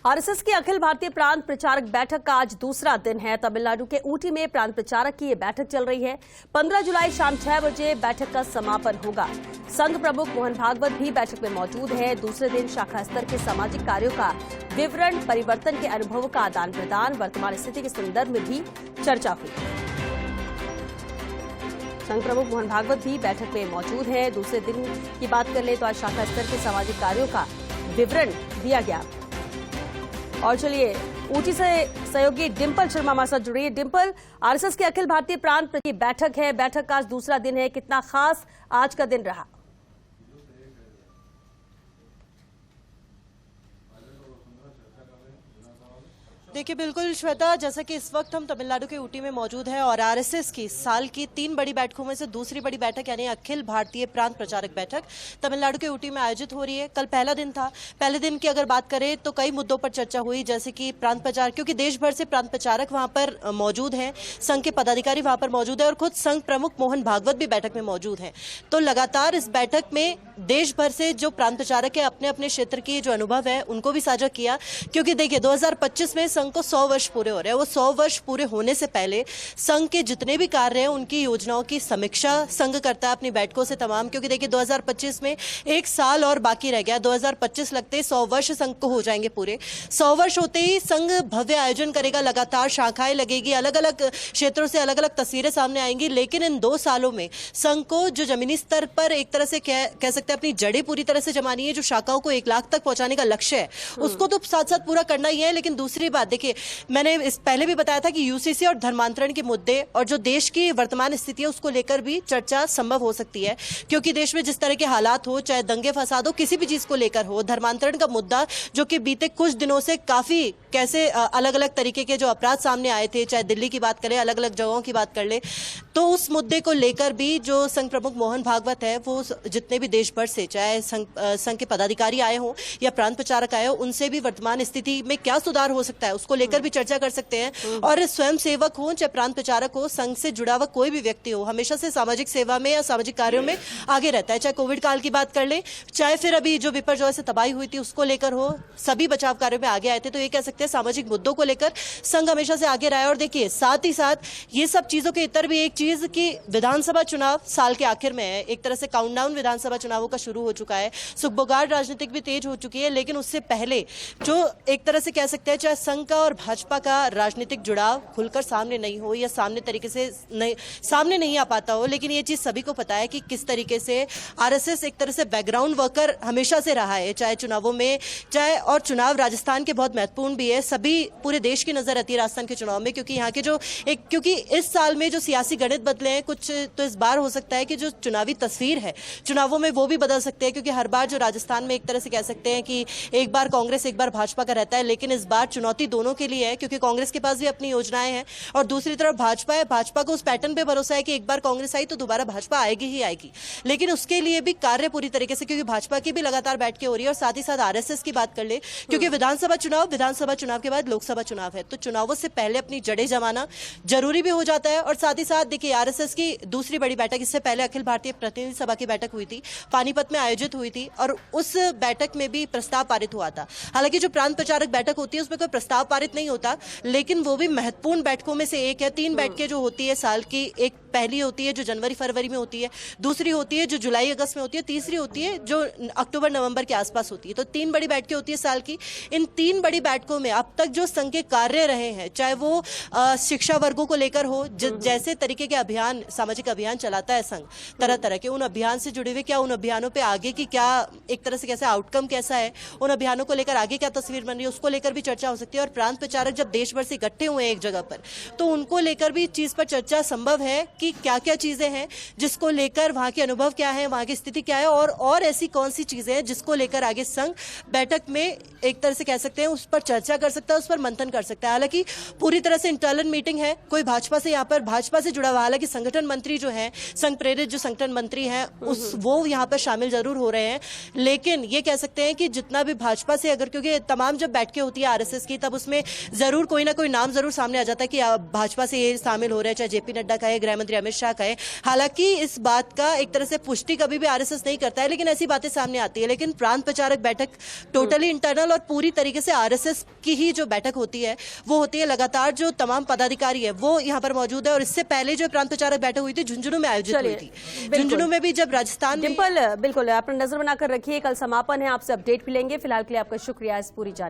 RSS की अखिल भारतीय प्रांत प्रचारक बैठक का आज दूसरा दिन है। तमिलनाडु के ऊटी में प्रांत प्रचारक की ये बैठक चल रही है। 15 जुलाई शाम 6 बजे बैठक का समापन होगा। संघ प्रमुख मोहन भागवत भी बैठक में मौजूद है। दूसरे दिन शाखा स्तर के सामाजिक कार्यों का विवरण, परिवर्तन के अनुभवों का आदान प्रदान, वर्तमान स्थिति के संदर्भ में भी चर्चा हुई। संघ प्रमुख मोहन भागवत भी बैठक में मौजूद है। दूसरे दिन की बात कर ले तो आज शाखा स्तर के सामाजिक कार्यों का विवरण दिया गया। और चलिए ऊटी से सहयोगी डिंपल शर्मा हमारे साथ जुड़ी है। डिंपल, आरएसएस की अखिल भारतीय प्रांत की बैठक है, बैठक का आज दूसरा दिन है, कितना खास आज का दिन रहा? देखिए बिल्कुल श्वेता, जैसा कि इस वक्त हम तमिलनाडु के ऊटी में मौजूद हैं और आरएसएस की साल की 3 बड़ी बैठकों में से दूसरी बड़ी बैठक यानी अखिल भारतीय प्रांत प्रचारक बैठक तमिलनाडु के ऊटी में आयोजित हो रही है। कल पहला दिन था। पहले दिन की अगर बात करें तो कई मुद्दों पर चर्चा हुई, जैसे कि प्रांत प्रचार, क्योंकि देश भर से प्रांत प्रचारक वहां पर मौजूद हैं, संघ के पदाधिकारी वहां पर मौजूद है और खुद संघ प्रमुख मोहन भागवत भी बैठक में मौजूद है। तो लगातार इस बैठक में देश भर से जो प्रांत प्रचारक है अपने अपने क्षेत्र की जो अनुभव है उनको भी साझा किया, क्योंकि देखिए 2025 में संघ को 100 वर्ष पूरे हो रहे हैं। वो 100 वर्ष पूरे होने से पहले संघ के जितने भी कार्य हैं उनकी योजनाओं की समीक्षा संघ करता है अपनी बैठकों से तमाम, क्योंकि देखिए 2025 में 1 साल और बाकी रह गया। 2025 लगते 100 वर्ष संघ को हो जाएंगे पूरे। 100 वर्ष होते ही संघ भव्य आयोजन करेगा, लगातार शाखाएं लगेगी, अलग अलग क्षेत्रों से अलग अलग तस्वीरें सामने आएंगी। लेकिन इन 2 सालों में संघ को जो जमीनी स्तर पर एक तरह से कह सकते हैं अपनी जड़ें पूरी तरह से जमानी है, जो शाखाओं को 1 लाख तक पहुंचाने का लक्ष्य है उसको तो साथ साथ पूरा करना ही है। लेकिन दूसरी बात देखिए, मैंने इस पहले भी बताया था कि यूसीसी और धर्मांतरण के मुद्दे और जो देश की वर्तमान स्थिति है उसको लेकर भी चर्चा संभव हो सकती है, क्योंकि देश में जिस तरह के हालात हो, चाहे दंगे फसाद हो, किसी भी चीज को लेकर हो, धर्मांतरण का मुद्दा जो कि बीते कुछ दिनों से काफी कैसे अलग अलग तरीके के जो अपराध सामने आए थे, चाहे दिल्ली की बात करें, अलग अलग जगहों की बात कर ले, तो उस मुद्दे को लेकर भी जो संघ प्रमुख मोहन भागवत है वो जितने भी देश भर से चाहे संघ के पदाधिकारी आए हों या प्रांत प्रचारक आए हो, उनसे भी वर्तमान स्थिति में क्या सुधार हो सकता है उसको लेकर भी चर्चा कर सकते हैं। और स्वयं सेवक हो चाहे प्रांत प्रचारक हो, संघ से जुड़ा हुआ कोई भी व्यक्ति हो, हमेशा से सामाजिक सेवा में या सामाजिक कार्यों में आगे रहता है। चाहे कोविड काल की बात कर ले, चाहे फिर अभी जो विपर्जय से तबाही हुई थी उसको लेकर हो, सभी बचाव कार्यों में आगे आए थे। तो ये कह सकते हैं सामाजिक मुद्दों को लेकर संघ हमेशा से आगे रहा है। और देखिए साथ ही साथ ये सब चीजों के इतर भी एक चीज कि विधानसभा चुनाव साल के आखिर में है, एक तरह से काउंटडाउन विधानसभा चुनावों का शुरू हो चुका है, सुखबुगाड़ राजनीतिक भी तेज हो चुकी है। लेकिन उससे पहले जो एक तरह से कह सकते हैं चाहे संघ का और भाजपा का राजनीतिक जुड़ाव खुलकर सामने नहीं हो या सामने तरीके से सामने नहीं आ पाता हो, लेकिन ये चीज सभी को पता है कि किस तरीके से आरएसएस एक तरह से बैकग्राउंड वर्कर हमेशा से रहा है, चाहे चुनावों में, चाहे और चुनाव राजस्थान के बहुत महत्वपूर्ण भी है, सभी पूरे देश की नजर रहती है राजस्थान के चुनाव में, क्योंकि यहाँ के जो एक क्योंकि इस साल में जो सियासी गणित बदले हैं कुछ, तो इस बार हो सकता है कि जो चुनावी तस्वीर है चुनावों में वो भी बदल सकते हैं, क्योंकि हर बार जो राजस्थान में एक तरह से कह सकते हैं कि एक बार कांग्रेस एक बार भाजपा का रहता है, लेकिन इस बार चुनौती दोनों के लिए है, क्योंकि कांग्रेस के पास भी अपनी योजनाएं हैं और दूसरी तरफ भाजपा है। भाजपा को उस पैटर्न पे भरोसा है कि एक बार कांग्रेस आई तो दोबारा भाजपा आएगी ही आएगी, लेकिन उसके लिए भी कार्य पूरी तरीके से, क्योंकि भाजपा की भी लगातार बैठकें हो रही है। और साथ ही साथ आरएसएस की बात कर ले, क्योंकि विधानसभा चुनाव के बाद लोकसभा चुनाव है, तो चुनावों से पहले अपनी जड़ें जमाना जरूरी भी हो जाता है। और साथ ही साथ देखिए आरएसएस की दूसरी बड़ी बैठक, इससे पहले अखिल भारतीय प्रतिनिधि सभा की बैठक हुई थी, पानीपत में आयोजित हुई थी और उस बैठक में भी प्रस्ताव पारित हुआ था। हालांकि जो प्रांत प्रचारक बैठक होती है उसमें कोई प्रस्ताव पारित नहीं होता, लेकिन वो भी महत्वपूर्ण बैठकों में से एक है। 3 बैठकें जो होती है साल की, एक पहली होती है जो जनवरी फरवरी में होती है, दूसरी होती है जो जुलाई अगस्त में होती है, तीसरी होती है जो अक्टूबर नवंबर के आसपास होती है। तो 3 बड़ी बैठकें होती है साल की। इन 3 बड़ी बैठकों में अब तक जो संघ के कार्य रहे हैं, चाहे वो शिक्षा वर्गों को लेकर हो, जैसे तरीके के अभियान, सामाजिक अभियान चलाता है संघ तरह तरह के, उन अभियान से जुड़े हुए क्या, उन अभियानों पे आगे की क्या एक तरह से कैसे आउटकम कैसा है, उन अभियानों को लेकर आगे क्या तस्वीर बन रही है उसको लेकर भी चर्चा हो सकती है। और प्रांत प्रचारक जब देश भर से इकट्ठे हुए हैं एक जगह पर, तो उनको लेकर भी चीज पर चर्चा संभव है कि क्या क्या चीजें हैं जिसको लेकर, वहां के अनुभव क्या है, वहां की स्थिति क्या है, और ऐसी कौन सी चीजें हैं जिसको लेकर आगे संघ बैठक में एक तरह से कह सकते हैं उस पर चर्चा कर सकता है, उस पर मंथन कर सकता है। हालांकि पूरी तरह से इंटरनल मीटिंग है, कोई भाजपा से यहाँ पर भाजपा से जुड़ा हुआ, हालांकि संगठन मंत्री जो है, संघ प्रेरित जो संगठन मंत्री हैं वो यहाँ पर शामिल जरूर हो रहे हैं, लेकिन ये कह सकते हैं कि जितना भी भाजपा से अगर, क्योंकि तमाम जब बैठकें होती है आरएसएस की तब उसमें जरूर कोई ना कोई नाम जरूर सामने आ जाता है कि भाजपा से ये शामिल हो रहे हैं, चाहे जेपी नड्डा का है, गृह मंत्री अमित शाह का है। हालांकि इस बात का एक तरह से पुष्टि कभी भी आरएसएस नहीं करता है, लेकिन ऐसी बातें सामने आती है। लेकिन प्रांत प्रचारक बैठक टोटली इंटरनल और पूरी तरीके से आरएसएस की ही जो बैठक होती है वो होती है। लगातार जो तमाम पदाधिकारी है वो यहाँ पर मौजूद है और इससे पहले जो प्रांत प्रचारक बैठक हुई थी झुंझुनू में आयोजित हुई थी। झुंझुनू में भी जब राजस्थान डिम्पल, बिल्कुल अपना नजर बनाकर रखिए, कल समापन है, आपसे अपडेट भी लेंगे। फिलहाल के लिए आपका शुक्रिया इस पूरी जानकारी।